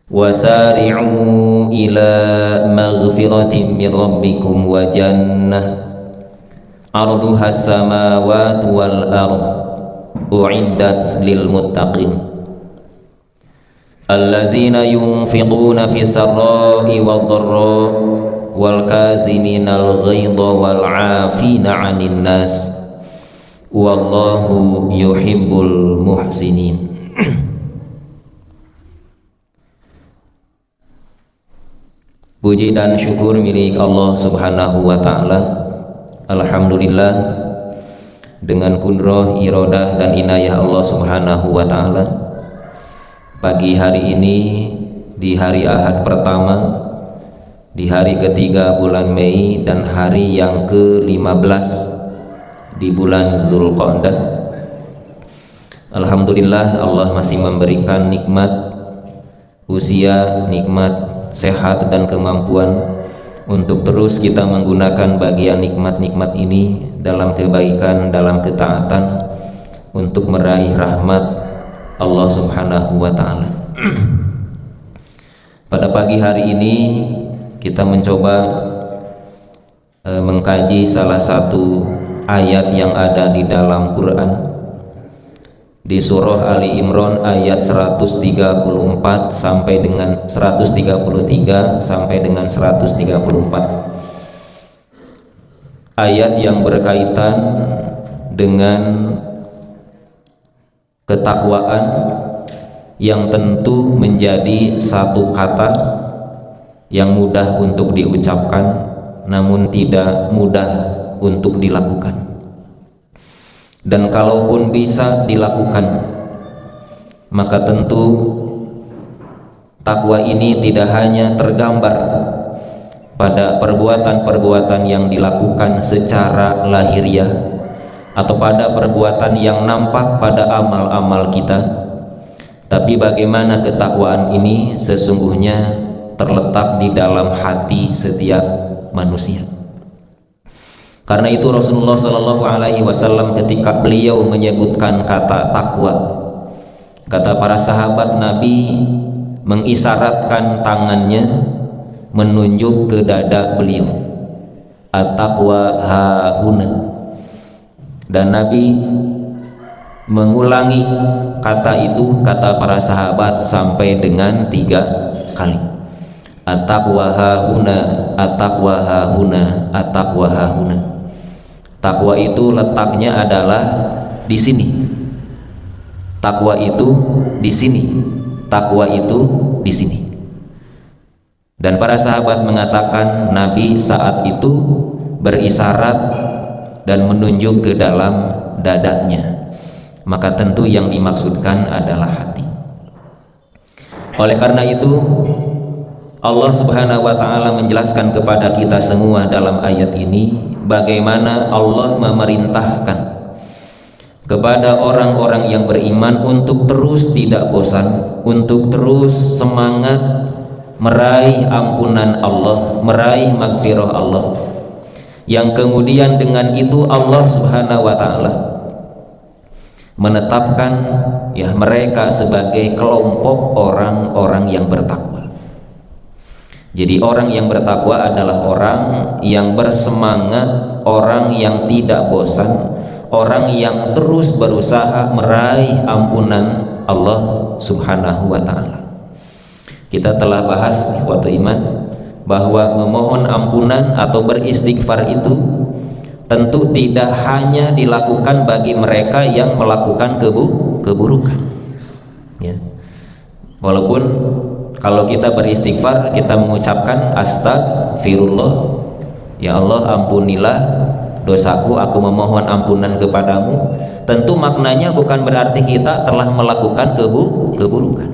Wasari'u ila maghfiratin min rabbikum wa jannah arduha as-samawati wal ardh u'iddat lil muttaqin allazina yunfiquna fis sarra'i wad dharra wal kaziminal ghaidha wal 'afina 'anil nas wallahu yuhibbul muhsinin. Puji dan syukur milik Allah Subhanahu wa ta'ala. Alhamdulillah, dengan kunroh, irodah dan inayah Allah Subhanahu wa ta'ala, pagi hari ini di hari Ahad pertama, di hari ketiga bulan Mei dan hari yang ke-15 di bulan Zulqa'dah, alhamdulillah Allah masih memberikan nikmat usia, nikmat sehat dan kemampuan untuk terus kita menggunakan bagian nikmat-nikmat ini dalam kebaikan, dalam ketaatan untuk meraih rahmat Allah Subhanahu wa ta'ala. Pada pagi hari ini kita mencoba mengkaji salah satu ayat yang ada di dalam Quran di surah Ali Imran ayat 134 sampai dengan 133 sampai dengan 134, ayat yang berkaitan dengan ketakwaan yang tentu menjadi satu kata yang mudah untuk diucapkan namun tidak mudah untuk dilakukan. Dan kalaupun bisa dilakukan, maka tentu takwa ini tidak hanya tergambar pada perbuatan-perbuatan yang dilakukan secara lahiriah atau pada perbuatan yang nampak pada amal-amal kita, tapi bagaimana ketakwaan ini sesungguhnya terletak di dalam hati setiap manusia. Karena itu Rasulullah SAW ketika beliau menyebutkan kata takwa, kata para sahabat Nabi mengisyaratkan tangannya menunjuk ke dada beliau, at-taqwa hahuna, dan Nabi mengulangi kata itu, kata para sahabat sampai dengan 3 kali. At-taqwa hahuna, at-taqwa hahuna, at-taqwa hahuna. Takwa itu letaknya adalah di sini. Takwa itu di sini. Takwa itu di sini. Dan para sahabat mengatakan Nabi saat itu berisyarat dan menunjuk ke dalam dadanya. Maka tentu yang dimaksudkan adalah hati. Oleh karena itu Allah Subhanahu wa ta'ala menjelaskan kepada kita semua dalam ayat ini bagaimana Allah memerintahkan kepada orang-orang yang beriman untuk terus tidak bosan, untuk terus semangat meraih ampunan Allah, meraih maghfirah Allah, yang kemudian dengan itu Allah Subhanahu wa ta'ala menetapkan ya mereka sebagai kelompok orang-orang yang bertakwa. Jadi orang yang bertakwa adalah orang yang bersemangat, orang yang tidak bosan, orang yang terus berusaha meraih ampunan Allah Subhanahu wa ta'ala. Kita telah bahas waktu iman bahwa memohon ampunan atau beristighfar itu tentu tidak hanya dilakukan bagi mereka yang melakukan keburukan ya. Walaupun kalau kita beristighfar, kita mengucapkan astagfirullah, ya Allah ampunilah dosaku, aku memohon ampunan kepadamu, tentu maknanya bukan berarti kita telah melakukan keburukan,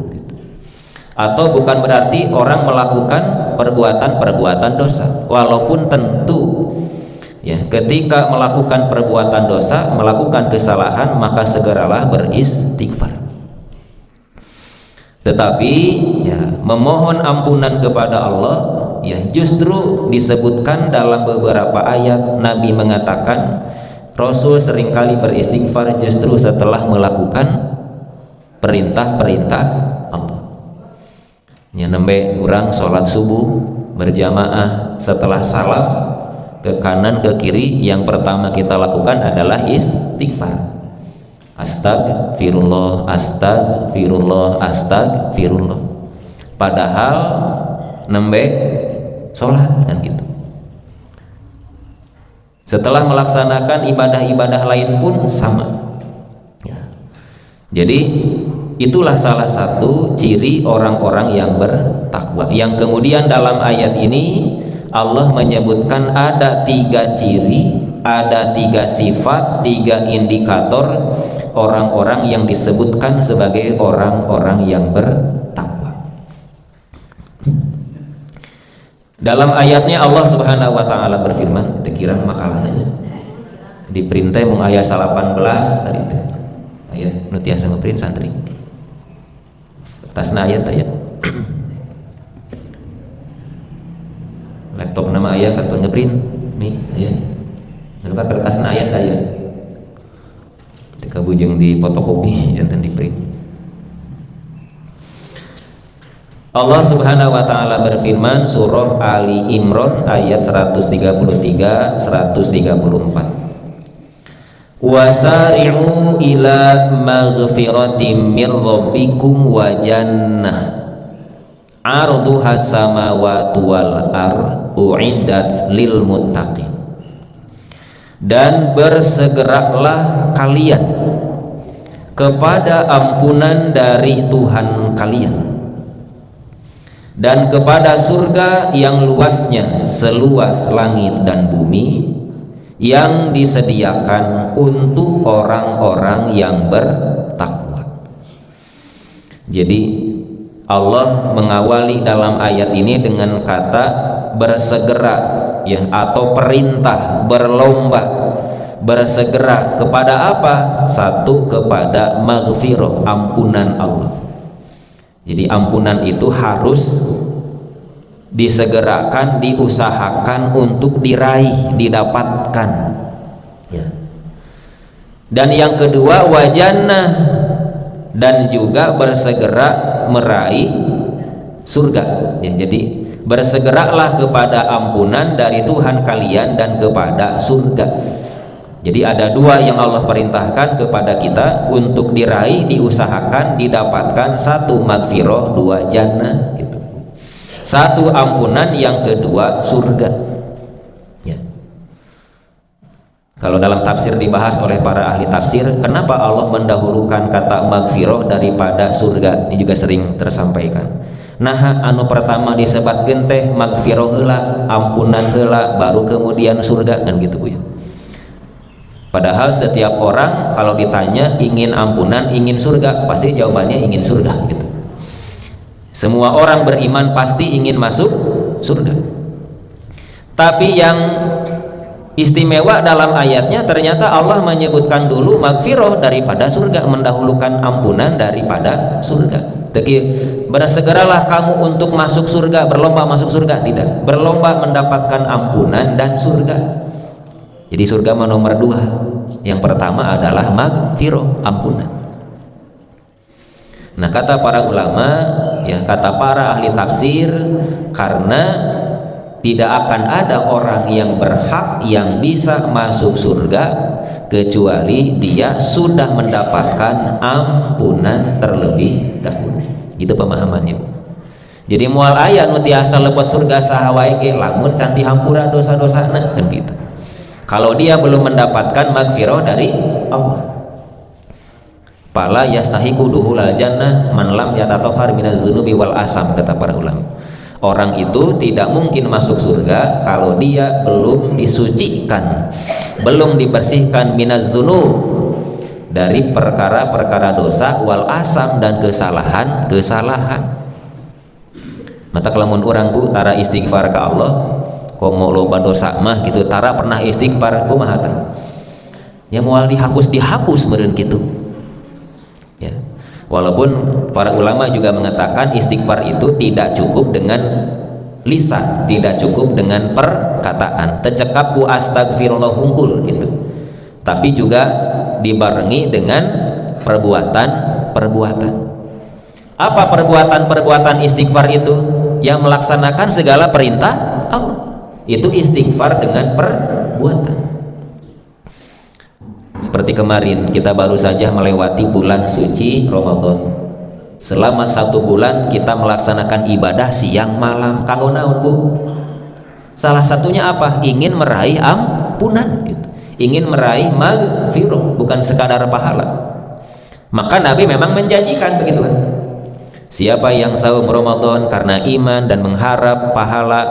atau bukan berarti orang melakukan perbuatan-perbuatan dosa. Walaupun tentu ya ketika melakukan perbuatan dosa, melakukan kesalahan, maka segeralah beristighfar. Tetapi ya memohon ampunan kepada Allah ya justru disebutkan dalam beberapa ayat. Nabi mengatakan Rasul seringkali beristighfar justru setelah melakukan perintah-perintah Allah. Nya nembe urang salat subuh berjamaah, setelah salam ke kanan ke kiri yang pertama kita lakukan adalah istighfar. Astagfirullah, astagfirullah, astagfirullah. Padahal nembe sholat kan gitu. Setelah melaksanakan ibadah-ibadah lain pun sama ya. Jadi itulah salah satu ciri orang-orang yang bertakwa, yang kemudian dalam ayat ini Allah menyebutkan ada 3 ciri, ada 3 sifat, 3 indikator orang-orang yang disebutkan sebagai orang-orang yang bertakwa. Dalam ayatnya Allah Subhanahu wa taala berfirman, kita kira makalahnya diperintah mung ayat 18 tadi teh. Ayat nu tiasa ngeprint santri. Tasna ayat aya. Laptop nama ayat kartu ngeprint nih aya. Nu kertasna ayat aya. Ketika bujeng di fotokopi jantan di print. Allah Subhanahu wa taala berfirman surah Ali Imran ayat 133 134. Wasari'u ila maghfiratin mir rabbikum wa jannah 'arduhas samawati wal ardh u'iddat lil muttaqin. Dan bersegeralah kalian kepada ampunan dari Tuhan kalian dan kepada surga yang luasnya seluas langit dan bumi, yang disediakan untuk orang-orang yang bertakwa. Jadi Allah mengawali dalam ayat ini dengan kata bersegera ya, atau perintah berlomba. Bersegera kepada apa? Satu, kepada maghfirah, ampunan Allah. Jadi ampunan itu harus disegerakan, diusahakan untuk diraih, didapatkan ya. Dan yang kedua wajannah, dan juga bersegera meraih surga ya. Jadi bersegeralah kepada ampunan dari Tuhan kalian dan kepada surga. Jadi ada 2 yang Allah perintahkan kepada kita untuk diraih, diusahakan, didapatkan. 1 magfirah, 2 jannah gitu. 1 ampunan, yang kedua surga ya. Kalau dalam tafsir dibahas oleh para ahli tafsir, kenapa Allah mendahulukan kata magfirah daripada surga? Ini juga sering tersampaikan. Nah, anu pertama disebutkeun teh magfirah heula, ampunan heula, baru kemudian surga kan gitu Bu ya. Padahal setiap orang kalau ditanya ingin ampunan, ingin surga, pasti jawabannya ingin surga gitu. Semua orang beriman pasti ingin masuk surga. Tapi yang istimewa dalam ayatnya ternyata Allah menyebutkan dulu magfirah daripada surga, mendahulukan ampunan daripada surga. Bersegeralah kamu untuk masuk surga, berlomba masuk surga, tidak, berlomba mendapatkan ampunan dan surga. Jadi surga nomor 2. Yang pertama adalah magfirah, ampunan. Nah, kata para ulama ya, kata para ahli tafsir, karena tidak akan ada orang yang berhak yang bisa masuk surga kecuali dia sudah mendapatkan ampunan terlebih dahulu. Gitu pemahamannya. Jadi moal aya nu tiasa lepas surga saha wae ge lamun can dihampura dosa-dosana kan gitu. Kalau dia belum mendapatkan magfirah dari Allah. Pala yastahiqu duhulal jannah man lam yatatahhar minaz dzunubi wal asam, kata para ulama. Orang itu tidak mungkin masuk surga kalau dia belum disucikan, belum dibersihkan minaz dzunub, dari perkara-perkara dosa, wal asam, dan kesalahan-kesalahan. Mata kelamun orang Bu tara istighfar ke Allah, komo loba dosa mah gitu, tara pernah istighfar kumaha teh ya, moal dihapus meureun kitu ya. Walaupun para ulama juga mengatakan istighfar itu tidak cukup dengan lisan, tidak cukup dengan perkataan tecekap ku astagfirullah hungkul gitu, tapi juga dibarengi dengan perbuatan perbuatan. Apa perbuatan istighfar itu? Yang melaksanakan segala perintah Allah. Itu istighfar dengan perbuatan. Seperti kemarin kita baru saja melewati bulan suci Ramadan. Selama 1 bulan kita melaksanakan ibadah siang malam. Kanggo naon, Bu? Salah satunya apa? Ingin meraih ampunan gitu. Ingin meraih maghfirah, bukan sekadar pahala. Maka Nabi memang menjanjikan begitu kan. Siapa yang saum Ramadan karena iman dan mengharap pahala,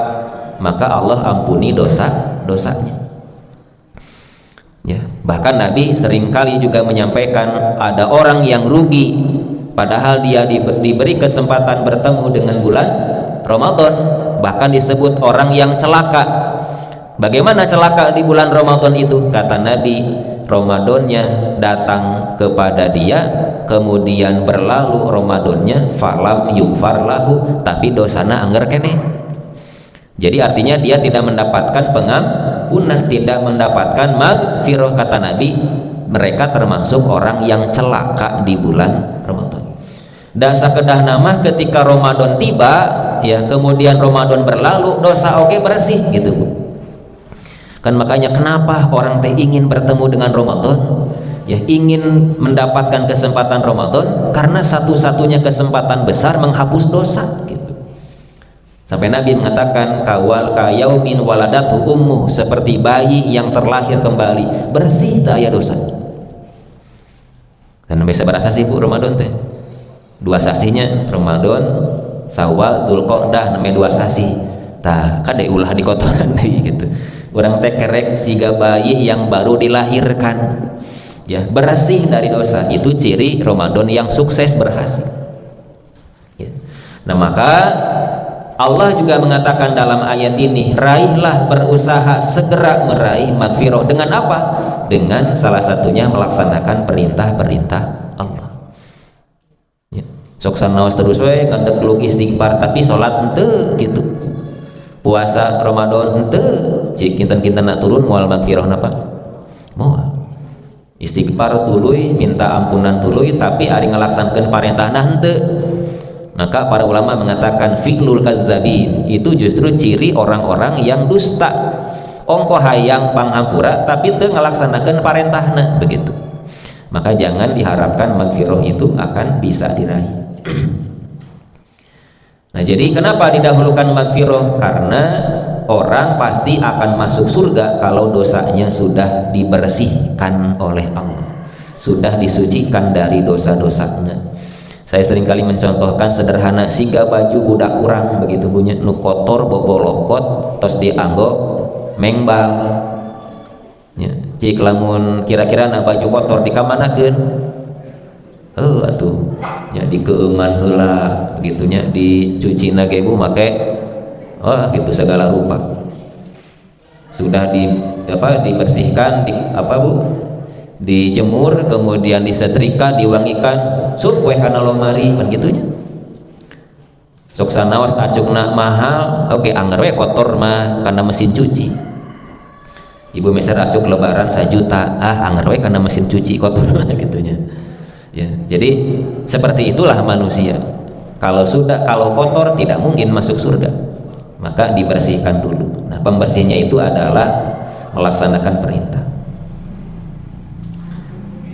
maka Allah ampuni dosa-dosanya. Ya, bahkan Nabi seringkali juga menyampaikan ada orang yang rugi padahal dia diberi kesempatan bertemu dengan bulan Ramadan, bahkan disebut orang yang celaka. Bagaimana celaka di bulan Ramadan itu? Kata Nabi, Ramadannya datang kepada dia, kemudian berlalu Ramadannya, falam yughfar lahu, tapi dosana angger kene. Jadi artinya dia tidak mendapatkan pengampunan, tidak mendapatkan maghfirah. Kata Nabi, mereka termasuk orang yang celaka di bulan Ramadan. Dan sakedah nama ketika Ramadan tiba, ya, kemudian Ramadan berlalu, dosa oke bersih gitu, Bu. Kan makanya kenapa orang teh ingin bertemu dengan Ramadan, ya, ingin mendapatkan kesempatan Ramadan, karena satu-satunya kesempatan besar menghapus dosa gitu. Sampai Nabi mengatakan kawal kayaumin waladatu ummu, seperti bayi yang terlahir kembali, bersih tak aya dosa. Dan biasa berasa sih, Bu, Ramadan teh 2 sasinya, Ramadan, Syawal, Zulqa'dah, namanya 2 sasi. Tah kade ulah di kotoran deui gitu. Urang teh kerek siga bayi yang baru dilahirkan, ya, bersih dari dosa. Itu ciri Ramadan yang sukses, berhasil, ya. Nah, maka Allah juga mengatakan dalam ayat ini, raihlah, berusaha segera meraih maghfirah. Dengan apa? Dengan salah satunya melaksanakan perintah-perintah Allah. Ya. Sok sanaos terus we ngadeg lu istighfar, tapi salat henteu gitu. Puasa Ramadan henteu, cik kinten-kinten nak turun moal maghfirah napa? Moal. Istighfar tuluy, minta ampunan tuluy, tapi ari ngalaksankeun parentahna henteu. Maka para ulama mengatakan fi'lul kazzabin itu justru ciri orang-orang yang dusta. Ongko hayang panghampura tapi teu ngalaksanakeun parentahna begitu. Maka jangan diharapkan maghfirah itu akan bisa diraih. Nah, jadi kenapa didahulukan maghfirah? Karena orang pasti akan masuk surga kalau dosanya sudah dibersihkan oleh Allah, sudah disucikan dari dosa-dosanya. Saya seringkali mencontohkan sederhana, siga baju budak urang begitu punya nu kotor bobolokot tos dianggo mengbal, ya, cik lamun kira-kira na baju kotor dikamanakeun, atuh ya dikeuman heula begitunya, dicuci na ge Bu make gitu segala rupa sudah dibersihkan, dijemur, kemudian disetrika, diwangikan, sup we kana lomari kan gitunya. Sok sanaos acukna mahal, oke, anggar we kotor mah kana mesin cuci. Ibu meser acuk lebaran 1 juta, anggar we kana mesin cuci kotor gitunya. Ya, jadi seperti itulah manusia. Kalau kotor tidak mungkin masuk surga. Maka dibersihkan dulu. Nah, pembersihnya itu adalah melaksanakan perintah.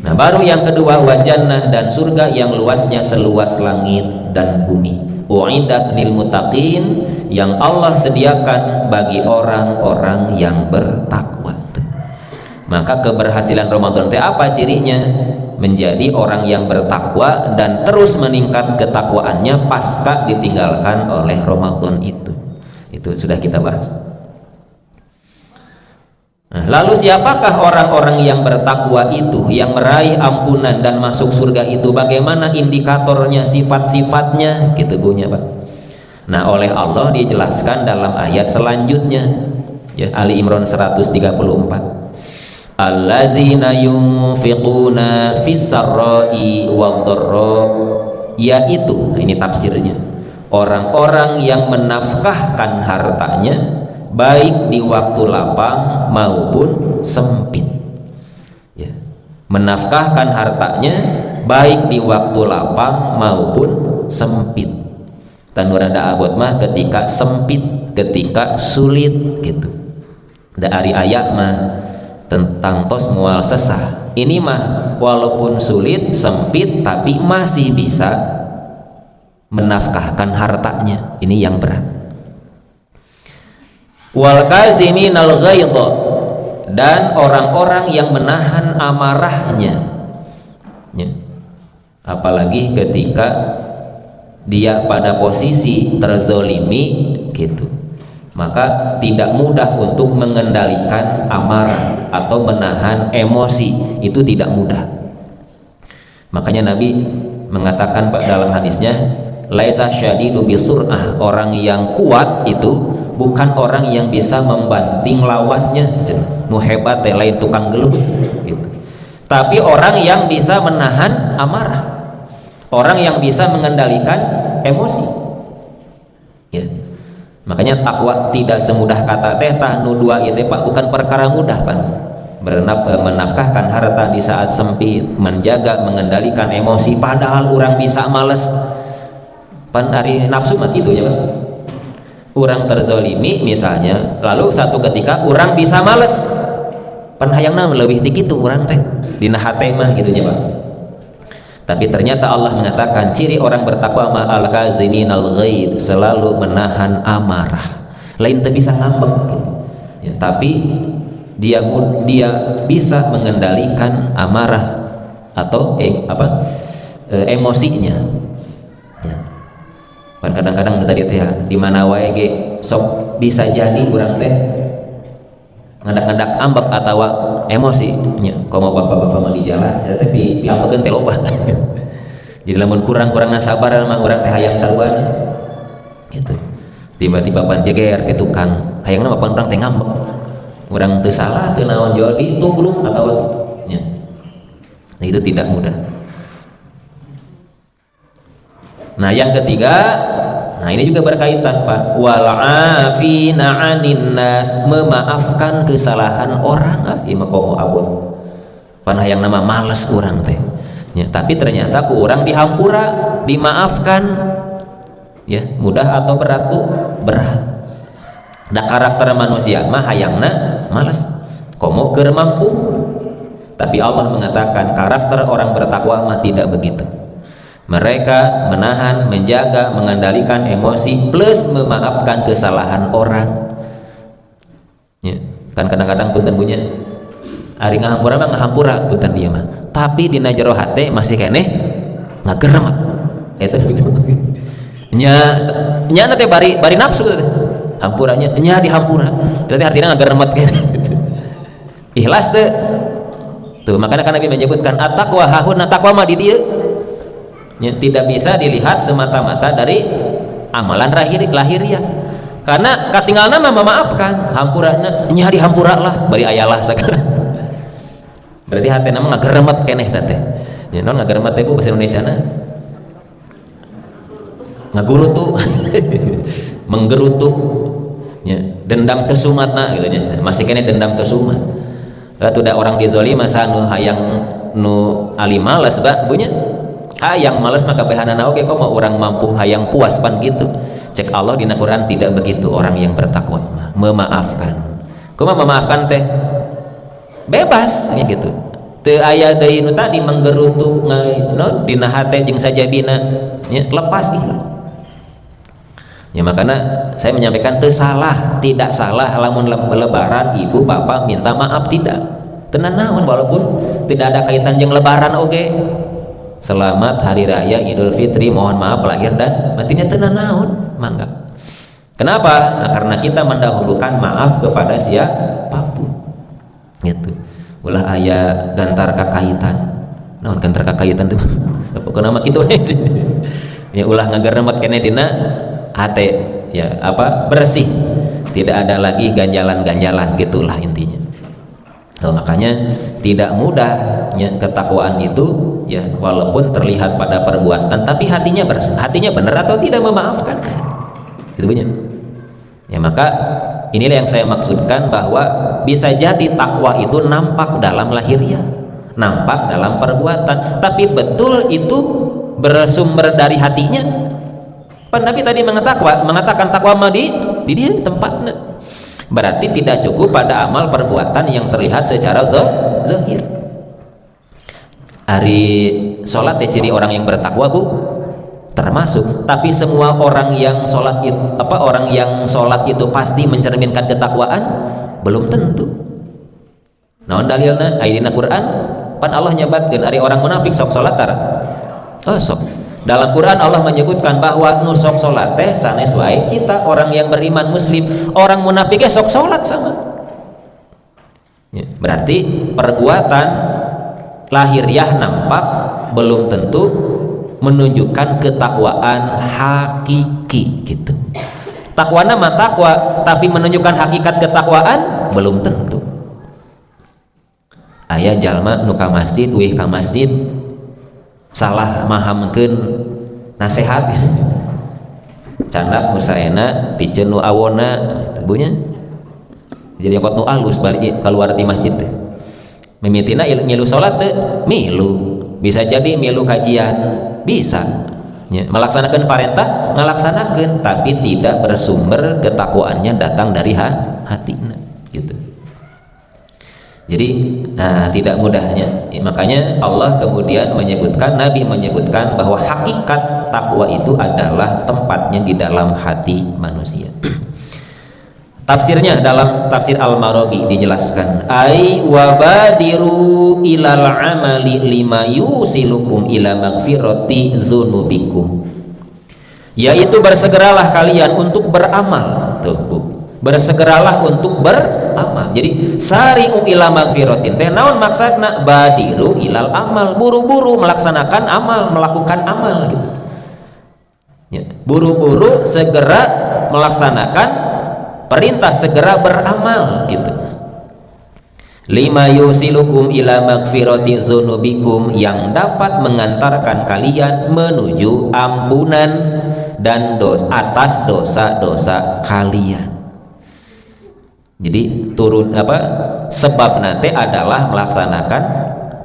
Nah, baru yang kedua, wajannah, dan surga yang luasnya seluas langit dan bumi. U'iddat lil muttaqin, yang Allah sediakan bagi orang-orang yang bertakwa. Maka keberhasilan Ramadan teh apa cirinya? Menjadi orang yang bertakwa dan terus meningkat ketakwaannya pasca ditinggalkan oleh Ramadan itu. Itu sudah kita bahas. Nah, lalu siapakah orang-orang yang bertakwa itu, yang meraih ampunan dan masuk surga itu? Bagaimana indikatornya, sifat-sifatnya? Gitu punya Pak. Nah, oleh Allah dijelaskan dalam ayat selanjutnya, ya, Ali Imran 134. Allazina yunfiquna fis sarra'i wad-dharra, yaitu, ini tafsirnya, orang-orang yang menafkahkan hartanya baik di waktu lapang maupun sempit, ya, menafkahkan hartanya baik di waktu lapang maupun sempit. Tanurada abot mah ketika sempit, ketika sulit gitu. Da ari aya mah tentang tos moal sesah. Ini mah walaupun sulit, sempit, tapi masih bisa menafkahkan hartanya. Ini yang berat. Wal kaziminal ghaidha, dan orang-orang yang menahan amarahnya ya. Apalagi ketika dia pada posisi terzolimi gitu, maka tidak mudah untuk mengendalikan amarah atau menahan emosi, itu tidak mudah. Makanya Nabi mengatakan dalam hadisnya, laisa syadidu bisur'ah, orang yang kuat itu bukan orang yang bisa membanting lawannya, nu hebat lain tukang geluh gitu. Tapi orang yang bisa menahan amarah, orang yang bisa mengendalikan emosi ya. Makanya takwa tidak semudah kata teh tah nu dua itu Pak, bukan perkara mudah Pak. Menafkahkan harta di saat sempit, menjaga mengendalikan emosi, padahal orang bisa males pan dari nafsu mah gitu ya Pak. Orang terzolimi misalnya, lalu satu ketika orang bisa males pan hayangna lebih tinggi tuh orang teh dina hate mah gitu ya Pak. Tapi ternyata Allah mengatakan ciri orang bertakwa ma al-kaziminal ghaid, selalu menahan amarah. Lain teu bisa ngambek gitu. Ya, tapi dia bisa mengendalikan amarah atau emosinya. Ya. Kadang-kadang tadi teh di mana wae ge sok bisa jadi urang teh ngadak-ngadak ambek atau emosi nya. Komo bapak-bapak mah di jalan ya, tapi piampekeun teh loba. Jadi lamun kurang-kurang sabar mah urang teh hayang saluan gitu. Tiba-tiba pan jeger ke tukang, hayangna mah pan urang teh ngambek. Urang teu salah teu naon jadi tubruk atau nya. Nah, itu tidak mudah. Nah, yang ketiga, nah ini juga berkaitan Pak, wal afina 'anin nas, memaafkan kesalahan orang. Ieu mah komo abot pan hayang nama males urang teh ya, tapi ternyata ku urang dihampura, dimaafkan ya, mudah atau berat tuh berat. Da karakter manusia mah hayangna males, komo keur mampu. Tapi Allah mengatakan karakter orang bertakwa mah tidak begitu. Mereka menahan, menjaga, mengendalikan emosi plus memaafkan kesalahan orang ya. Kan kadang-kadang punten punya ari ngahampura mah ngahampura punten dia mah, tapi dina jero hate masih keneh ngageremet eta gitu. Nya teh bari nafsu teh hampuranya nya dihampura berarti artinya ngageremet keneh gitu. Ikhlas teh tuh, makanya kan Nabi menyebutkan at-taqwa hahuna, takwa mah di dieu ya, tidak bisa dilihat semata-mata dari amalan lahiriah, karena katinggalna mah memaafkan, hampurana nya dihampura lah bari ayalah sekarang. Berarti hatena mah ngageremet keneh teh ya. Non ngageremet teh bahasa Indonesia na ngagurutu menggerutu ya, dendam kesumatna gitu nya, masih keneh dendam kesumat. Atuh da orang dizolima sanu hayang nu ali males ba bunya hayang males maka behanana oke kok mau orang mampu hayang puas pan gitu. Cek Allah dina Quran tidak begitu orang yang bertakwa memaafkan. Kumaha memaafkan teh bebas ya gitu, teu aya deui nu tadi menggerutu non dina hate jeung sajabina ya, lepas ieu ya. Makanya saya menyampaikan teu salah, tidak salah lamun lebaran ibu bapak minta maaf, tidak tenan naon walaupun tidak ada kaitan jeung lebaran oge. Selamat hari raya Idul Fitri, mohon maaf lahir dan batinnya tenan naon mangga. Kenapa? Nah, karena kita mendahulukan maaf kepada siapapun gitu. Ulah aya gantar kakaitan, naon gantar kakaitan tuh pokokna mah kitu ya, ulah ngageremet keneh dina hate ya, apa bersih, tidak ada lagi ganjalan-ganjalan gitulah intinya. Nah, makanya tidak mudahnya ketakwaan itu ya, walaupun terlihat pada perbuatan tapi hatinya bersih, hatinya benar atau tidak memaafkan gitu punya ya. Maka inilah yang saya maksudkan bahwa bisa jadi takwa itu nampak dalam lahiriah, nampak dalam perbuatan, tapi betul itu bersumber dari hatinya. Nabi tadi mengatakan takwa di dia tempatnya. Berarti tidak cukup pada amal perbuatan yang terlihat secara zahir. Hari sholat ciri orang yang bertakwa Bu, termasuk. Tapi semua orang yang sholat itu pasti mencerminkan ketakwaan, belum tentu. Naon dalilna ayat Quran pan Allah nyebatkeun ari orang munafik sok sholat tara. Oh sok. Dalam Quran Allah menyebutkan bahwa nu sok sholat teh sanes wae kita orang yang beriman muslim, orang munafiknya sok sholat sama. Berarti perbuatan lahiriah nampak belum tentu menunjukkan ketakwaan hakiki gitu. Takwa nama takwa, tapi menunjukkan hakikat ketakwaan belum tentu. Aya jalma nu ka masjid, wih ka masjid salah mahamkeun nasihat. Candak musaena piceun nu awona tubuhnya. Jadi kot nu alus balik keluar di masjid teh. Mimitina milu salat teh milu. Bisa jadi milu kajian, bisa. Melaksanakan perintah, melaksanakan, tapi tidak bersumber ketakwaannya datang dari hatinya gitu. Jadi tidak mudahnya. Makanya Allah kemudian menyebutkan, Nabi menyebutkan bahwa hakikat takwa itu adalah tempatnya di dalam hati manusia. Tafsirnya dalam tafsir Al-Maraghi dijelaskan, ai wabadiru ilal amali lima yusilukum ila magfirati dzunubikum, yaitu bersegeralah kalian untuk beramal. Bersegeralah untuk beramal. Jadi sari'u ila magfiratin teh naon maksudna? Badiru ilal amal, buru-buru melaksanakan amal, melakukan amal gitu. Buru-buru segera melaksanakan perintah, segera beramal gitu. Lima yusilukum ila magfirati dzunubikum, yang dapat mengantarkan kalian menuju ampunan dan atas dosa-dosa kalian. Jadi sebab nanti adalah melaksanakan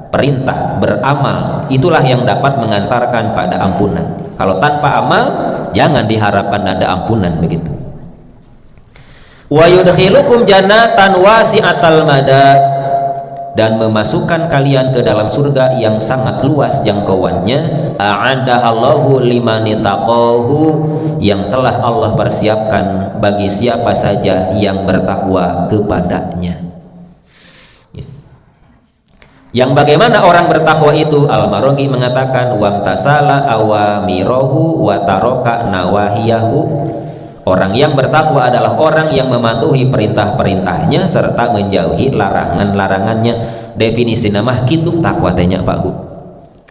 perintah, beramal, itulah yang dapat mengantarkan pada ampunan. Kalau tanpa amal jangan diharapkan ada ampunan begitu. Wa yudkhilukum jannatan wasi'atal mada, dan memasukkan kalian ke dalam surga yang sangat luas jangkauannya. A'adahallahu limanitaqahu, yang telah Allah persiapkan bagi siapa saja yang bertakwa kepadanya. Yang bagaimana orang bertakwa itu? Al-Maraghi mengatakan wamtasala awamirahu wa taraka nawahiyahu. Orang yang bertakwa adalah orang yang mematuhi perintah-perintahnya serta menjauhi larangan-larangannya. Definisi nama gitu takwa tanya Pak Bu.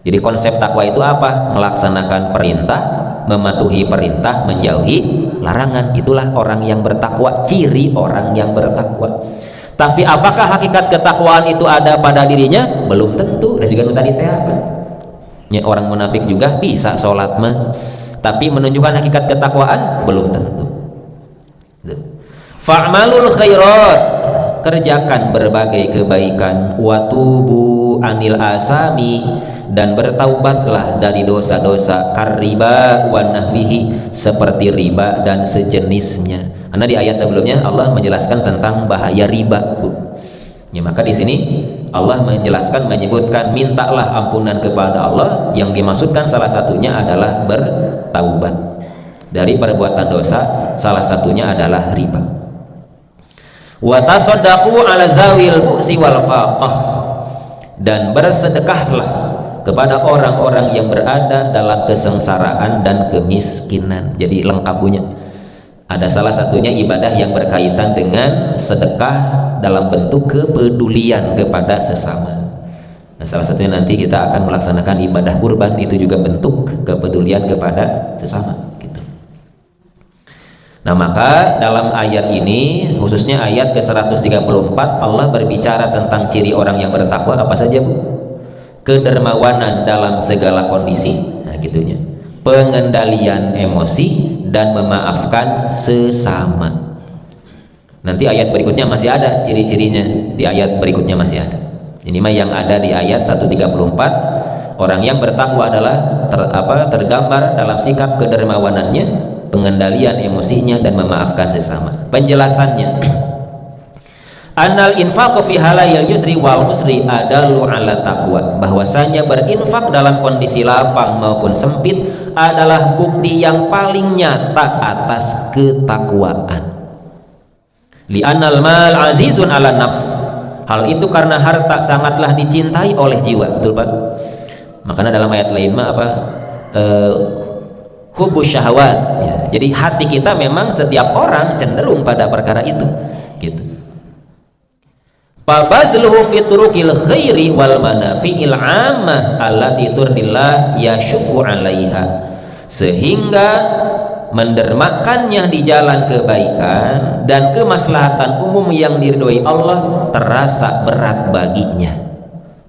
Jadi konsep takwa itu apa? Melaksanakan perintah, mematuhi perintah, menjauhi larangan. Itulah orang yang bertakwa, ciri orang yang bertakwa. Tapi apakah hakikat ketakwaan itu ada pada dirinya? Belum tentu. Resiko tadi teh apa? Ya, orang munafik juga bisa sholat mah, tapi menunjukkan hakikat ketakwaan belum tentu. Fa'malul khairat, kerjakan berbagai kebaikan. Watubu anil asami, dan bertaubatlah dari dosa-dosa. Kariba wa nahwihi, seperti riba dan sejenisnya. Karena di ayat sebelumnya Allah menjelaskan tentang bahaya riba, Bu. Ya, maka di sini Allah menjelaskan, menyebutkan mintalah ampunan kepada Allah. Yang dimaksudkan salah satunya adalah bertaubat dari perbuatan dosa, salah satunya adalah riba. Wa tasaddaqu ala zawil bu'si wal faqah, dan bersedekahlah kepada orang-orang yang berada dalam kesengsaraan dan kemiskinan. Jadi lengkap punya. Ada salah satunya ibadah yang berkaitan dengan sedekah dalam bentuk kepedulian kepada sesama. Nah, salah satunya nanti kita akan melaksanakan ibadah kurban, itu juga bentuk kepedulian kepada sesama gitu. Nah, maka dalam ayat ini, khususnya ayat ke-134, Allah berbicara tentang ciri orang yang bertakwa apa saja, Bu? Kedermawanan dalam segala kondisi, nah gitunya. Pengendalian emosi dan memaafkan sesama. Nanti ayat berikutnya masih ada ciri-cirinya, di ayat berikutnya masih ada. Ini mah yang ada di ayat 134. Orang yang bertakwa adalah tergambar dalam sikap kedermawanannya, pengendalian emosinya, dan memaafkan sesama. Penjelasannya, annal infaqu fi halayil yusri wal usri adallu ala taqwa, bahwasanya berinfak dalam kondisi lapang maupun sempit adalah bukti yang paling nyata atas ketakwaan. Li annal mal azizun ala nafs, hal itu karena harta sangatlah dicintai oleh jiwa. Betul Pak? Makanya dalam ayat lain mah hubus syahwat ya. Jadi hati kita memang setiap orang cenderung pada perkara itu gitu. Fabazluhu fi turukil khairi wal manafi'il 'ammah allati turdillah yasyuqu 'alaiha, sehingga mendermakannya di jalan kebaikan dan kemaslahatan umum yang diridhoi Allah terasa berat baginya.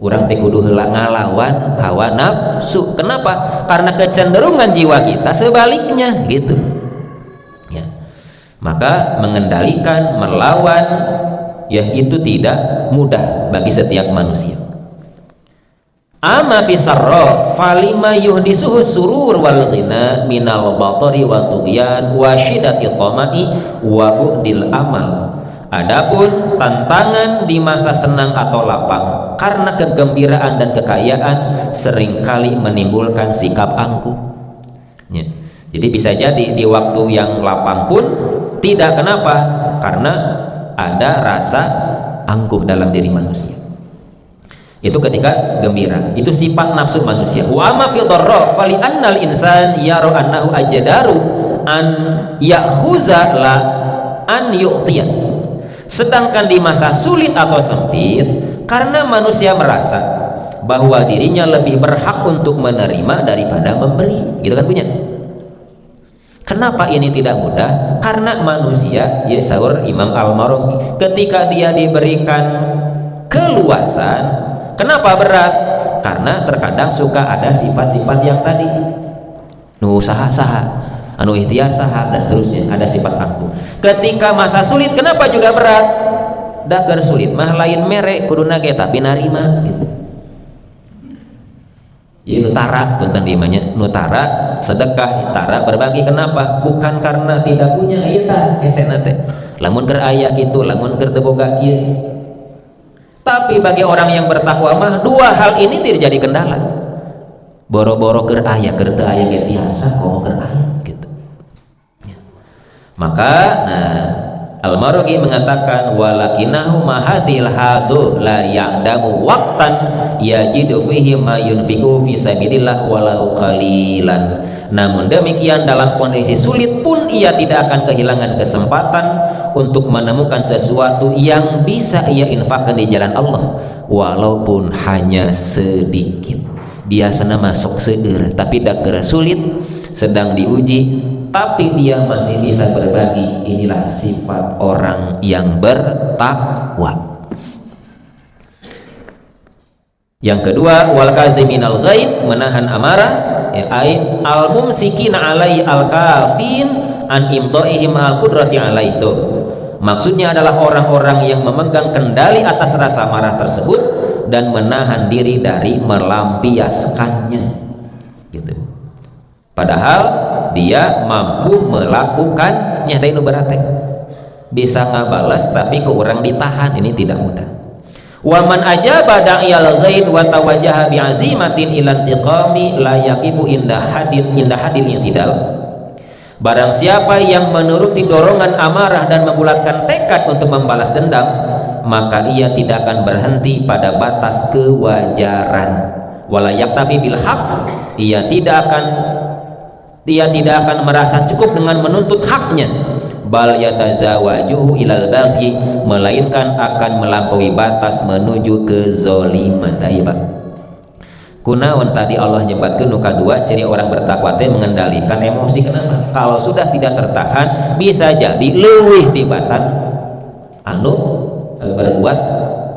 Urang teh kudu heula ngalawan hawa nafsu. Kenapa? Karena kecenderungan jiwa kita sebaliknya gitu ya. Maka mengendalikan, melawan ya itu tidak mudah bagi setiap manusia. Ama fisarra falima yuhdisuhu surur wal ghina minal batari wa tughyan wa syidati tama'i wa bu'dil amal. Adapun tantangan di masa senang atau lapang karena kegembiraan dan kekayaan seringkali menimbulkan sikap angkuh ya. Jadi bisa jadi di waktu yang lapang pun tidak. Kenapa? Karena ada rasa angkuh dalam diri manusia. Itu ketika gembira, itu sifat nafsu manusia. Wa amma fil dharra fali annal insan yara annahu ajdaru an ya'khuza la an yu'tiya. Sedangkan di masa sulit atau sempit, karena manusia merasa bahwa dirinya lebih berhak untuk menerima daripada memberi, gitu kan punya. Kenapa ini tidak mudah? Karena manusia, ya sahur Imam Al-Marwazi, ketika dia diberikan keluasan, kenapa berat? Karena terkadang suka ada sifat-sifat yang tadi, nu saha-saha, anu ikhtiar saha, dan seterusnya, ada sifat angkuh. Ketika masa sulit, kenapa juga berat? Dagar sulit mah lain mere kuduna ge tapi narima gitu. Ya nutara punten dimanya, nutara sedekah, nutara berbagi. Kenapa? Bukan karena tidak punya, ieu tah esena teh. Lamun keur aya kitu, lamun keur teu boga kieu. Tapi bagi orang yang bertakwa mah dua hal ini tidak jadi kendala. Boro-boro keur aya, keur teu aya ge tiasa komo keur aya gitu. Ya. Maka Al-Marwazi mengatakan walakinahu mahadil hadu la ya'damu waqtan yajidu fihi ma yunfiqu fi sabilillah walau qalilan. Namun demikian dalam kondisi sulit pun ia tidak akan kehilangan kesempatan untuk menemukan sesuatu yang bisa ia infakkan di jalan Allah walaupun hanya sedikit. Biasanya masuk seueur tapi dageura sulit, sedang diuji tapi dia masih bisa berbagi. Inilah sifat orang yang bertakwa. Yang kedua, wal kaziminal ghaid, menahan amarah, ya, al mumsikina alai al kafin an imdaihim al qudrati alaitu. Maksudnya adalah orang-orang yang memegang kendali atas rasa marah tersebut dan menahan diri dari melampiaskannya gitu. Padahal dia mampu melakukannya, teh nu berat teh. Bisa ngabalas tapi ke orang ditahan, ini tidak mudah. Wa man ajaba da'iyal ghaid wa tawajaha bi'azimatin ila intiqami la yaqifu inda hadil i'tidal. Barang siapa yang menuruti dorongan amarah dan membulatkan tekad untuk membalas dendam, maka ia tidak akan berhenti pada batas kewajaran. Wala yaktafi bil haq, ia tidak akan merasa cukup dengan menuntut haknya, bal yatazawajuhu ilal baghi, melainkan akan melampaui batas menuju kezaliman. Pak, kunaon tadi Allah nyebatkeun nu kadua ciri orang bertakwa teh mengendalikan emosi. Kenapa? Kalau sudah tidak tertahan bisa jadi leuwih tibatan anu berbuat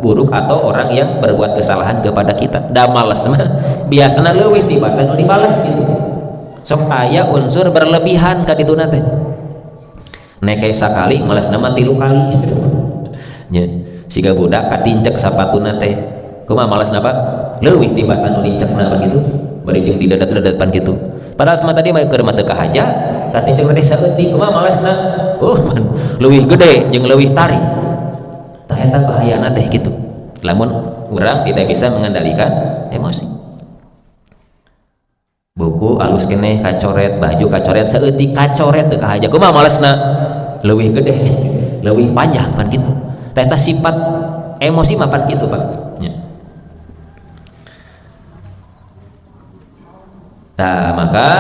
buruk atau orang yang berbuat kesalahan kepada kita. Da males mah biasana leuwih tibatan nu dibales gitu. Sok aya unsur berlebihan ka dituna teh. Neke sakali males nama 3 kali gitu. Nya siga budak katincek sapatuna teh kumaha malasna Pak leuwih timbatan lincekna begitu bari jeung di dadat-dadapan gitu padahal teman tadi mah keur mah teu kahaja katinceng teh saeutik kumaha malasna man leuwih gede jeung leuwih tari tah eta bahayana teh gitu lamun urang tidak bisa mengendalikan emosi buku alus keneh kacoret baju kacoret saeutik kacoret teu kahaja kumaha malasna leuwih gede leuwih panjang pan gitu tah eta sifat emosi mah pan gitu Pak ya. Nah maka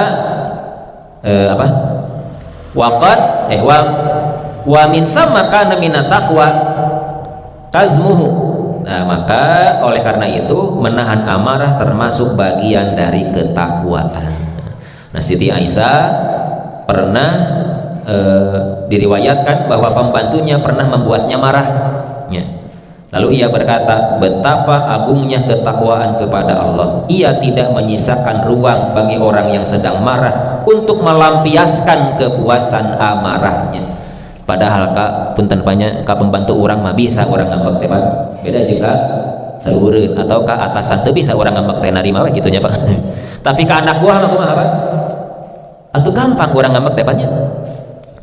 apa waqad wa min sama kana minat taqwa kazmuhu. Nah maka oleh karena itu menahan amarah termasuk bagian dari ketakwaan. Nah Siti Aisyah pernah diriwayatkan bahwa pembantunya pernah membuatnya marah ya. Lalu ia berkata, betapa agungnya ketakwaan kepada Allah. Ia tidak menyisakan ruang bagi orang yang sedang marah untuk melampiaskan kepuasan amarahnya. Padahal punten banyak pembantu orang mah bisa orang ngambek teh Pak. Beda juga saluhureun atau ka atasan teu bisa orang ngambek teh narima we kitu nya Pak. Tapi ka anak buah mah kumaha Pak? Atuh gampang orang ngambek teh Pak nya.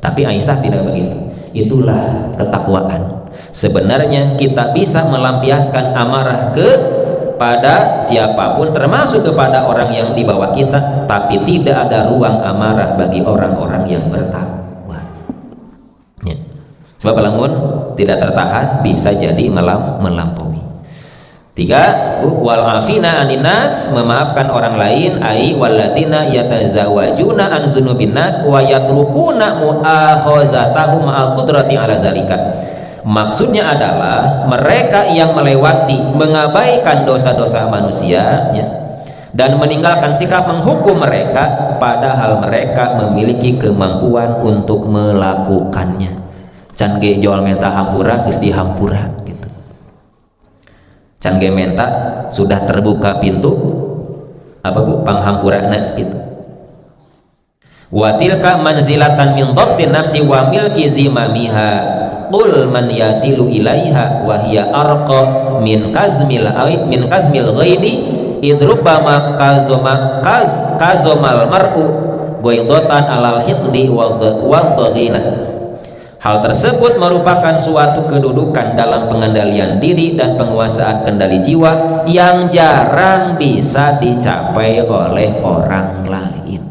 Tapi Aisyah tidak begitu. Itulah ketakwaan. Sebenarnya kita bisa melampiaskan amarah kepada siapapun termasuk kepada orang yang di bawah kita, tapi tidak ada ruang amarah bagi orang-orang yang bertakwa ya. Sebab lamun tidak tertahan bisa jadi melampaui. 3 wal afina aninas, memaafkan orang lain, ai wallatina yatazawajuna an dzunubin nas wa yatrukuna mu'akhazatahum al qudrati ala zalika. Maksudnya adalah mereka yang melewati mengabaikan dosa-dosa manusia ya, dan meninggalkan sikap menghukum mereka padahal mereka memiliki kemampuan untuk melakukannya. Can ge joal menta hampura geus dihampura gitu. Can ge menta sudah terbuka pintu apa Bu panghampurana gitu. Wa tilka manzilatan min dhabtin nafsi wa milki zimamiha qul man yasilu ilaiha wa hiya arqa min kazmil ghaidi idrubama kazomal mar'u ghaidatan alal hiqdi wa dhaghina. Hal tersebut merupakan suatu kedudukan dalam pengendalian diri dan penguasaan kendali jiwa yang jarang bisa dicapai oleh orang lain.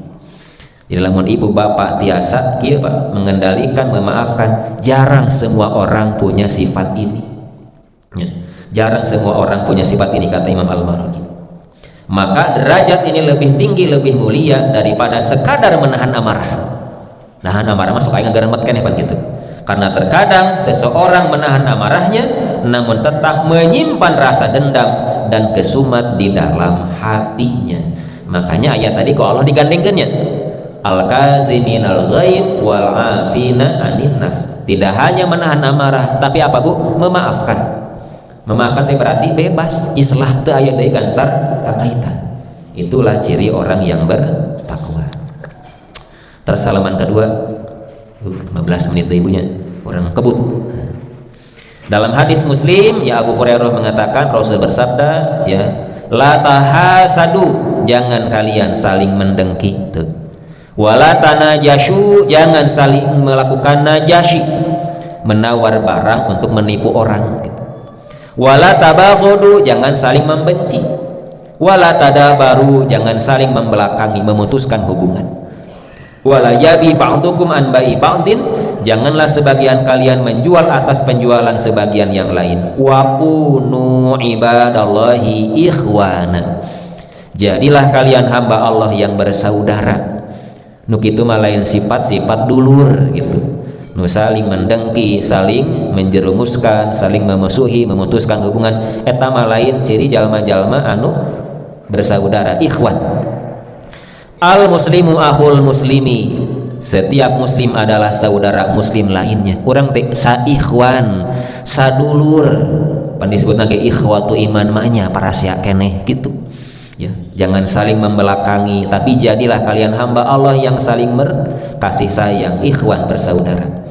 Jadi lamun ibu bapak tiasa kieu Pak mengendalikan memaafkan, jarang semua orang punya sifat ini ya. Jarang semua orang punya sifat ini kata Imam Al-Marwazi. Maka derajat ini lebih tinggi, lebih mulia daripada sekadar menahan amarah. Nahan amarah masuk aing ngageremetkeun ya Pak gitu. Karena terkadang seseorang menahan amarahnya namun tetap menyimpan rasa dendam dan kesumat di dalam hatinya. Makanya ayat tadi kok Allah digandengkannya al-kazimin al-ghaib wal afina anin nas. Tidak hanya menahan amarah tapi apa Bu? Memaafkan. Memaafkan itu berarti bebas, islah teu aya deui gantar kakaitan. Itulah ciri orang yang bertakwa. Terus halaman kedua 15 menit ibunya orang kebut. Dalam hadis Muslim ya Abu Hurairah mengatakan Rasul bersabda ya la tahasadu, jangan kalian saling mendengki tuh. Wala tanajashu, jangan saling melakukan najasyi, menawar barang untuk menipu orang gitu. Wala tabaghudu, jangan saling membenci. Wala tadabaru, jangan saling membelakangi, memutuskan hubungan. Wala yabi ba'dukum an ba'i ba'din, janganlah sebagian kalian menjual atas penjualan sebagian yang lain. Wa kunu ibadallahi ikhwana, jadilah kalian hamba Allah yang bersaudara. Nuk itu mah lain sifat-sifat dulur gitu, nu saling mendengki, saling menjerumuskan, saling memusuhi, memutuskan hubungan. Eta mah lain ciri jalma-jalma anu bersaudara, ikhwan. Al muslimu akhul muslimi, setiap muslim adalah saudara muslim lainnya. Urang teh saikhwan, sadulur, pan disebutna ge ikhwatu iman mahnya para sia keneh gitu. Ya, jangan saling membelakangi, tapi jadilah kalian hamba Allah yang saling berkasih sayang, ikhwan bersaudara.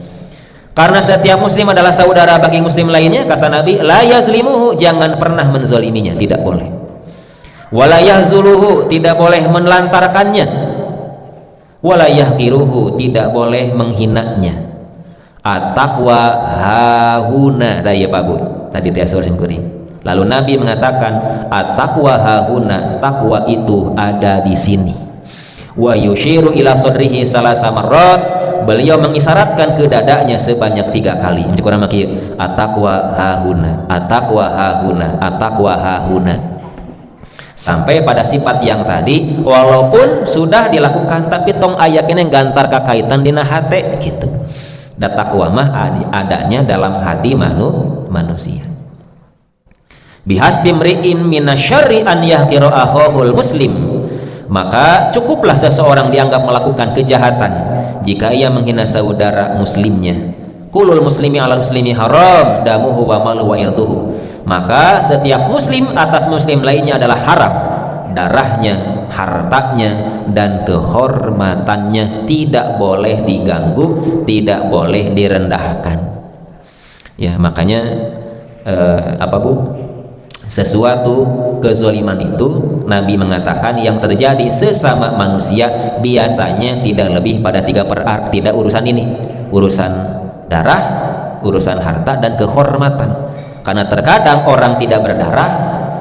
Karena setiap muslim adalah saudara bagi muslim lainnya, kata Nabi, la yazlimuhu, jangan pernah menzaliminya, tidak boleh. Wala yahzuluhu, tidak boleh menelantarkannya. Wala yahqiruhu, tidak boleh menghinanya. At-taqwa hahuna, tadi Pak Bu, tadi tiasur simkuring. Lalu Nabi mengatakan, at-taqwa hahuna, takwa itu ada di sini. Wa yushiru ila sadrihi salasa marrat, beliau mengisyaratkan ke dadanya sebanyak 3 kali. Kurang maki, at-taqwa hahuna, at-taqwa hahuna, at-taqwa hahuna, sampai pada sifat yang tadi. Walaupun sudah dilakukan, tapi tong ayaknya gantar kakaitan dina hate gitu. Dan takwa mah adanya dalam hati manusia. Bihasbi mri'in minasyarri an yahqira akhahul muslim, maka cukuplah seseorang dianggap melakukan kejahatan jika ia menghina saudara muslimnya. Kulul muslimi ala muslimi haram damuhu wa maluhu wa irduhu, maka setiap muslim atas muslim lainnya adalah haram darahnya, hartanya, dan kehormatannya, tidak boleh diganggu, tidak boleh direndahkan. Ya, makanya apa Bu? Sesuatu kezaliman itu Nabi mengatakan yang terjadi sesama manusia biasanya tidak lebih pada 3/4, tidak urusan ini, urusan darah, urusan harta, dan kehormatan. Karena terkadang orang tidak berdarah,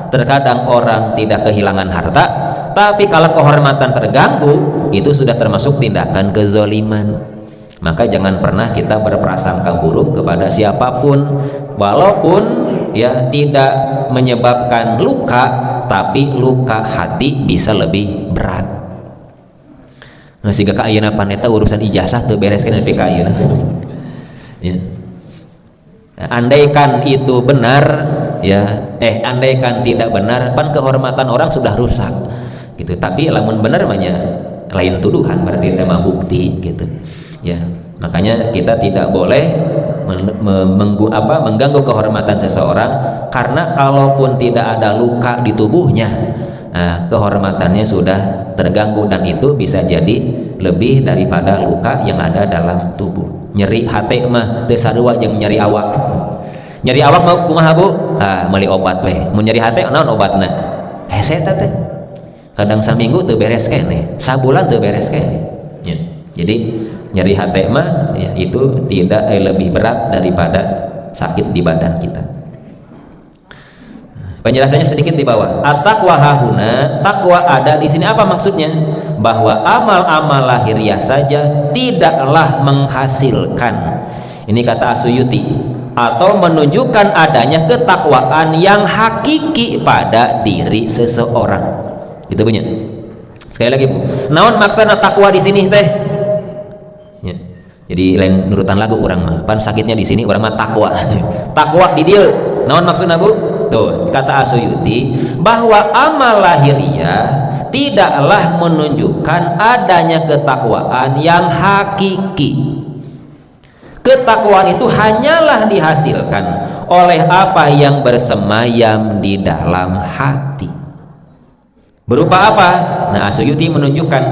terkadang orang tidak kehilangan harta, tapi kalau kehormatan terganggu, itu sudah termasuk tindakan kezaliman. Maka jangan pernah kita berprasangka buruk kepada siapapun, walaupun ya tidak menyebabkan luka, tapi luka hati bisa lebih berat. Nah, sehingga ka ayeuna paneta urusan ijazah teu bereskeun nepi ka ayeuna. Ya. Andaikan itu benar, ya, andaikan tidak benar, pan kehormatan orang sudah rusak, gitu. Tapi lamun benar banyak lain tuduhan, berarti tema bukti, gitu. Ya, makanya kita tidak boleh mengganggu kehormatan seseorang, karena kalaupun tidak ada luka di tubuhnya, nah, kehormatannya sudah terganggu, dan itu bisa jadi lebih daripada luka yang ada dalam tubuh. Nyeri hati mah teu sarua jeung nyeri awak. Nyeri awak mau kumaha Bu? Meuli obat we. Mun nyeri hati naon obatna? Hese teh. Kadang saminggu teu beres keneh, sabulan teu beres keneh. Ya. Jadi nyeri hati mah ya, itu tidak lebih berat daripada sakit di badan kita. Penjelasannya sedikit di bawah. At-taqwa hahuna, takwa ada di sini. Apa maksudnya? Bahwa amal-amal lahiriah saja tidaklah menghasilkan, ini kata Asyuyuti, atau menunjukkan adanya ketakwaan yang hakiki pada diri seseorang. Gitu punya. Sekali lagi Bu, naon maksana takwa di sini teh? Ya. Jadi lain nurutan lagu orang mah, pan sakitnya di sini orang mah takwa. Takwa di dia. Naon maksudna Bu? Tuh, kata Asyuyuti, bahwa amal lahiriah tidaklah menunjukkan adanya ketakwaan yang hakiki. Ketakwaan itu hanyalah dihasilkan oleh apa yang bersemayam di dalam hati. Berupa apa? Nah, Asyuyuti menunjukkan,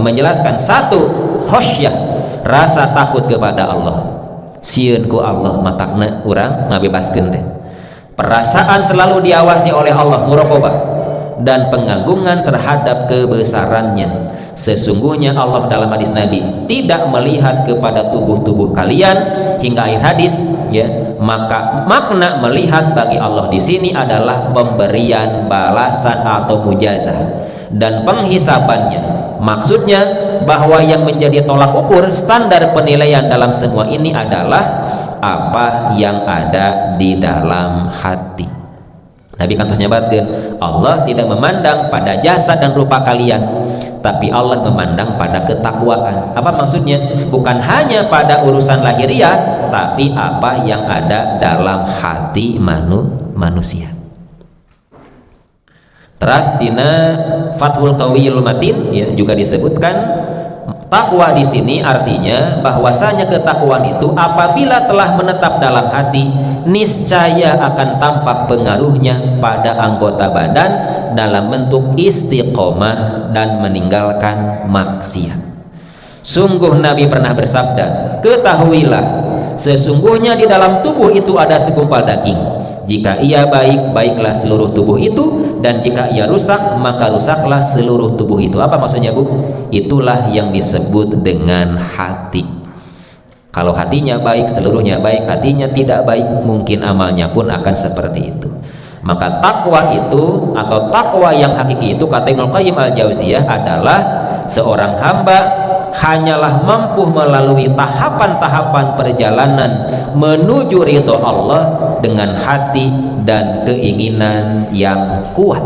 menjelaskan, satu, khosyah, rasa takut kepada Allah. Sieun ku Allah matakna urang ngabebaskeun teh. Perasaan selalu diawasi oleh Allah, muraqabah, dan pengagungan terhadap kebesarannya. Sesungguhnya Allah dalam hadis Nabi tidak melihat kepada tubuh-tubuh kalian, hingga akhir hadis, ya. Maka makna melihat bagi Allah di sini adalah pemberian balasan atau mujazah dan penghisabannya. Maksudnya bahwa yang menjadi tolak ukur standar penilaian dalam semua ini adalah apa yang ada di dalam hati. Nabi kan terus nyebatkeun, Allah tidak memandang pada jasad dan rupa kalian, tapi Allah memandang pada ketakwaan. Apa maksudnya? Bukan hanya pada urusan lahiriah, tapi apa yang ada dalam hati manusia. Terus dina Fathul Qawiyul Matin, ya, juga disebutkan takwa di sini artinya bahwasanya ketakwaan itu apabila telah menetap dalam hati, niscaya akan tampak pengaruhnya pada anggota badan dalam bentuk istiqomah dan meninggalkan maksiat. Sungguh Nabi pernah bersabda, ketahuilah sesungguhnya di dalam tubuh itu ada segumpal daging. Jika ia baik, baiklah seluruh tubuh itu, dan jika ia rusak, maka rusaklah seluruh tubuh itu. Apa maksudnya, Bu? Itulah yang disebut dengan hati. Kalau hatinya baik, seluruhnya baik. Hatinya tidak baik, mungkin amalnya pun akan seperti itu. Maka takwa itu, atau takwa yang hakiki itu, kata Ibnu Qayyim al-Jauziyah, adalah seorang hamba hanyalah mampu melalui tahapan-tahapan perjalanan menuju ridho Allah dengan hati dan keinginan yang kuat,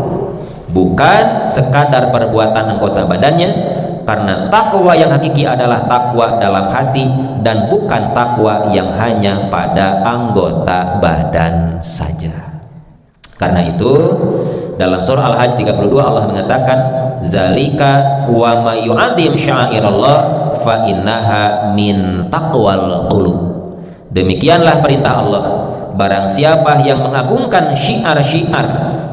bukan sekadar perbuatan anggota badannya. Karena takwa yang hakiki adalah takwa dalam hati dan bukan takwa yang hanya pada anggota badan saja. Karena itu dalam surah Al-Hajj 32 Allah mengatakan, zalika wa ma yu'adzim sya'airallah fa innaha min taqwal qulub. Demikianlah perintah Allah, barang siapa yang mengagungkan syiar-syiar,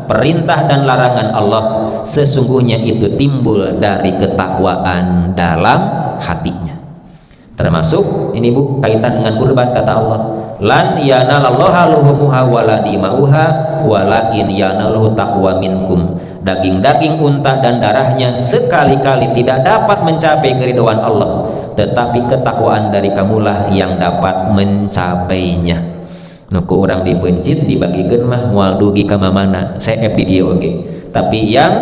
perintah dan larangan Allah, sesungguhnya itu timbul dari ketakwaan dalam hatinya. Termasuk ini, Bu, kaitan dengan kurban, kata Allah, lan yanalallaha luhumuha wala dimauha walakin yanaluhu taqwa minkum. Daging-daging unta dan darahnya sekali-kali tidak dapat mencapai keridhaan Allah, tetapi ketakwaan dari kamulah yang dapat mencapainya. Nuku orang dipencit dibagikan mah moal dugi ka mamana seep di dia oge. Tapi yang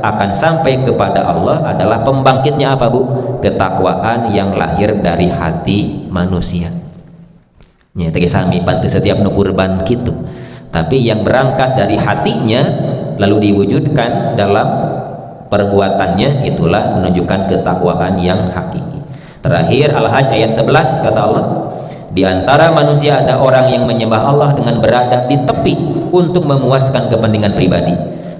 akan sampai kepada Allah adalah pembangkitnya apa, Bu? Ketakwaan yang lahir dari hati manusia. Nya teh sami pantu setiap nu kurban kitu. Tapi yang berangkat dari hatinya lalu diwujudkan dalam perbuatannya, itulah menunjukkan ketakwaan yang hakiki. Terakhir Al-Hajj ayat 11 kata Allah, di antara manusia ada orang yang menyembah Allah dengan berada di tepi untuk memuaskan kepentingan pribadi.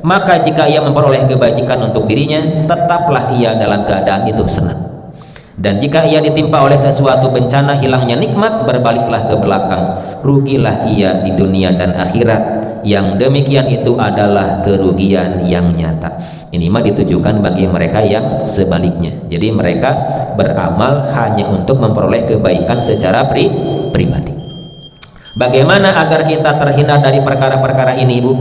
Maka jika ia memperoleh kebajikan untuk dirinya, tetaplah ia dalam keadaan itu senang. Dan jika ia ditimpa oleh sesuatu bencana, hilangnya nikmat, berbaliklah ke belakang, rugilah ia di dunia dan akhirat. Yang demikian itu adalah kerugian yang nyata. Ini mah ditujukan bagi mereka yang sebaliknya. Jadi mereka beramal hanya untuk memperoleh kebaikan secara pribadi. Bagaimana agar kita terhindar dari perkara-perkara ini, Bu?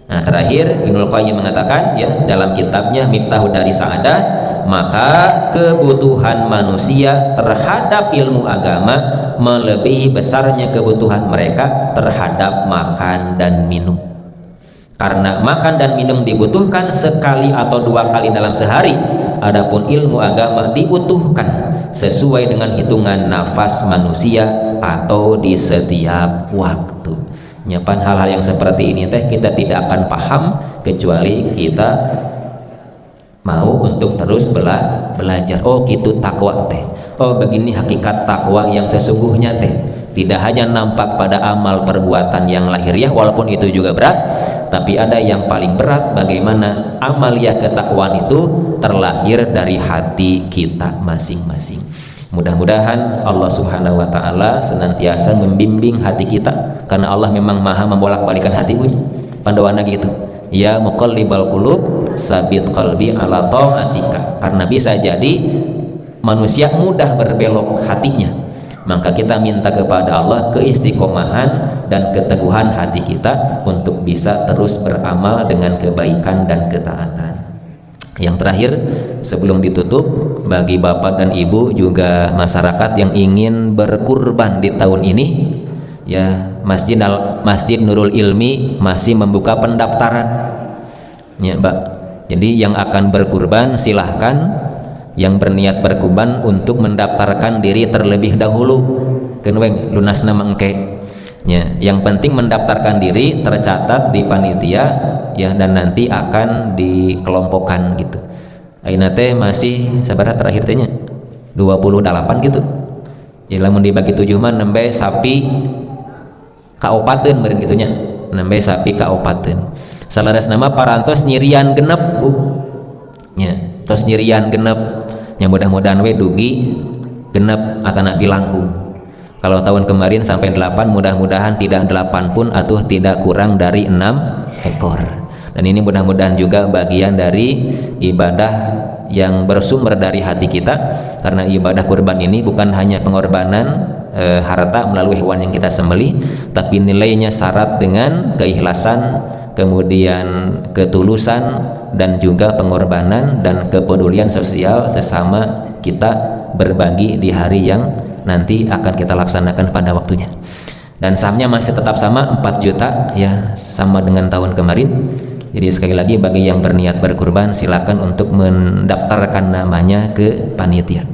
Nah, terakhir Ibnu Qayyim mengatakan ya dalam kitabnya Miftahud Dari Sa'adah, maka kebutuhan manusia terhadap ilmu agama melebihi besarnya kebutuhan mereka terhadap makan dan minum. Karena makan dan minum dibutuhkan sekali atau dua kali dalam sehari, adapun ilmu agama dibutuhkan sesuai dengan hitungan nafas manusia atau di setiap waktu. Nyapan hal-hal yang seperti ini teh kita tidak akan paham kecuali kita mau untuk terus belajar. Oh gitu takwa teh, oh begini hakikat takwa yang sesungguhnya teh. Tidak hanya nampak pada amal perbuatan yang lahiriah, walaupun itu juga berat, tapi ada yang paling berat, bagaimana amaliyah ketakwaan itu terlahir dari hati kita masing-masing. Mudah-mudahan Allah Subhanahu wa Ta'ala senantiasa membimbing hati kita, karena Allah memang maha membolak-balikan hati punya. Pandawana gitu, ya muqallibal qulub sabit qalbi ala ta'atika. Karena bisa jadi manusia mudah berbelok hatinya, maka kita minta kepada Allah keistiqomahan dan keteguhan hati kita untuk bisa terus beramal dengan kebaikan dan ketaatan. Yang terakhir sebelum ditutup, bagi bapak dan ibu juga masyarakat yang ingin berkurban di tahun ini, ya Masjid Nurul Ilmi masih membuka pendaftaran ya, Mbak. Jadi yang akan berkurban silahkan, yang berniat berkurban untuk mendaftarkan diri terlebih dahulu, kenweng lunas nama engke ya. Yang penting mendaftarkan diri, tercatat di panitia ya, dan nanti akan dikelompokkan gitu. Aina teh masih sabar terakhir tehnya 28 gitu ya, lamun dibagi 7 mah nembe sapi kaopateun meureun kitu nya, nembe sapi kaopateun. Salaras nama parantos nyirian genep, Bu nya, tos nyirian genep nya, mudah-mudahan we dugi genep atana pilangkung. Kalau tahun kemarin sampai 8, mudah-mudahan tidak 8 pun atau tidak kurang dari 6 ekor. Dan ini mudah-mudahan juga bagian dari ibadah yang bersumber dari hati kita, karena ibadah kurban ini bukan hanya pengorbanan harta melalui hewan yang kita sembelih, tapi nilainya syarat dengan keikhlasan, kemudian ketulusan, dan juga pengorbanan dan kepedulian sosial sesama kita berbagi di hari yang nanti akan kita laksanakan pada waktunya. Dan sahamnya masih tetap sama 4 juta ya, sama dengan tahun kemarin. Jadi sekali lagi bagi yang berniat berkurban silakan untuk mendaftarkan namanya ke panitia.